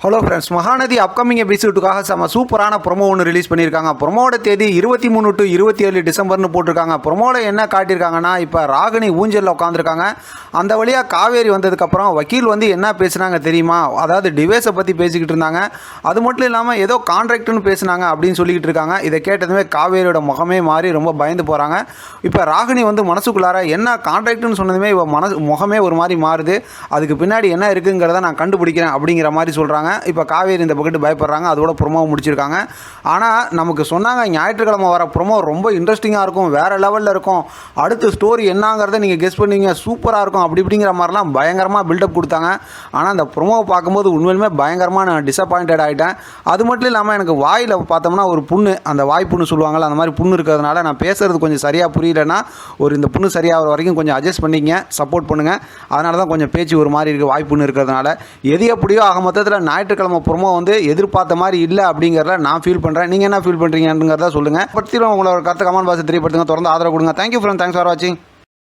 Hello friends, Mahanadi upcoming எபிசோடுக்காக செம்ம சூப்பரான promo ஒன்று ரிலீஸ் பண்ணியிருக்காங்க. ப்ரொமோட தேதி 23 to 27 டிசம்பர்னு போட்டிருக்காங்க. ப்ரொமோவில் என்ன காட்டியிருக்காங்கன்னா, இப்போ ராகினி ஊஞ்சலில் உட்காந்துருக்காங்க. அந்த வழியாக காவேரி வந்ததுக்கப்புறம் வக்கீல் வந்து என்ன பேசுனாங்க தெரியுமா? அதாவது டிவைஸை பற்றி பேசிக்கிட்டு இருந்தாங்க. அது மட்டும் இல்லாமல் ஏதோ கான்ட்ராக்ட்னு பேசுனாங்க அப்படின்னு சொல்லிக்கிட்டு இருக்காங்க. இதை கேட்டதுமே காவேரியோட முகமே மாறி ரொம்ப பயந்து போகிறாங்க. இப்போ ராகினி வந்து மனசுக்குள்ளார என்ன கான்ட்ராக்ட்னு சொன்னதுமே இவ முகமே ஒரு மாதிரி மாறுது. அதுக்கு பின்னாடி என்ன இருக்குங்கிறத நான் கண்டுபிடிக்கிறேன் அப்படிங்கிற மாதிரி சொல்கிறாங்க. இப்போ காவேரி இந்த பக்கெட்டு பயப்படுறாங்க. அதோட ப்ரொமோ முடிச்சிருக்காங்க. ஆனால் நமக்கு சொன்னாங்க ஞாயிற்றுக்கிழமை வர ப்ரொமோ ரொம்ப இன்ட்ரெஸ்டிங்காக இருக்கும், வேறு லெவலில் இருக்கும், அடுத்த ஸ்டோரி என்னங்கிறத நீங்கள் கெஸ் பண்ணுவீங்க, சூப்பராக இருக்கும் அப்படி இப்படிங்கிற மாதிரிலாம் பயங்கரமாக பில்டப் கொடுத்தாங்க. ஆனால் அந்த ப்ரொமோவை பார்க்கும்போது உண்மையிலுமே பயங்கரமாக நான் டிசப்பாயிண்டட் ஆகிட்டேன். அது மட்டும் இல்லாமல் எனக்கு வாயில் பார்த்தோம்னா ஒரு புண்ணு, அந்த வாய் புண்ணு சொல்லுவாங்கள்ல, அந்த மாதிரி புண்ணு இருக்கிறதுனால நான் பேசுகிறது கொஞ்சம் சரியாக புரியலன்னா இந்த புண்ணு சரியாகிற வரைக்கும் கொஞ்சம் அட்ஜஸ்ட் பண்ணிங்க, சப்போர்ட் பண்ணுங்கள். அதனால தான் கொஞ்சம் பேச்சு ஒரு மாதிரி இருக்குது, வாய்ப்புன்னு இருக்கிறதுனால. எது எப்படியோ ஆக மொத்தத்தில் ஞாயிற்றுக்கிழமை ப்ரோமோ வந்து எதிர்பார்த்த மாதிரி இல்லை அப்படிங்கிறத நான் ஃபீல் பண்ணுறேன். நீங்கள் என்ன ஃபீல் பண்ணுறீங்கன்றத சொல்லுங்கள். பற்றி உங்களோட கருத்தை கமெண்ட் பாக்ஸில் தெரியப்படுத்துங்க. தொடர்ந்து ஆதரவு கொடுங்க. தேங்க்யூ ஃப்ரெண்ட், தேங்க்ஸ் ஃபார் வாட்சிங்.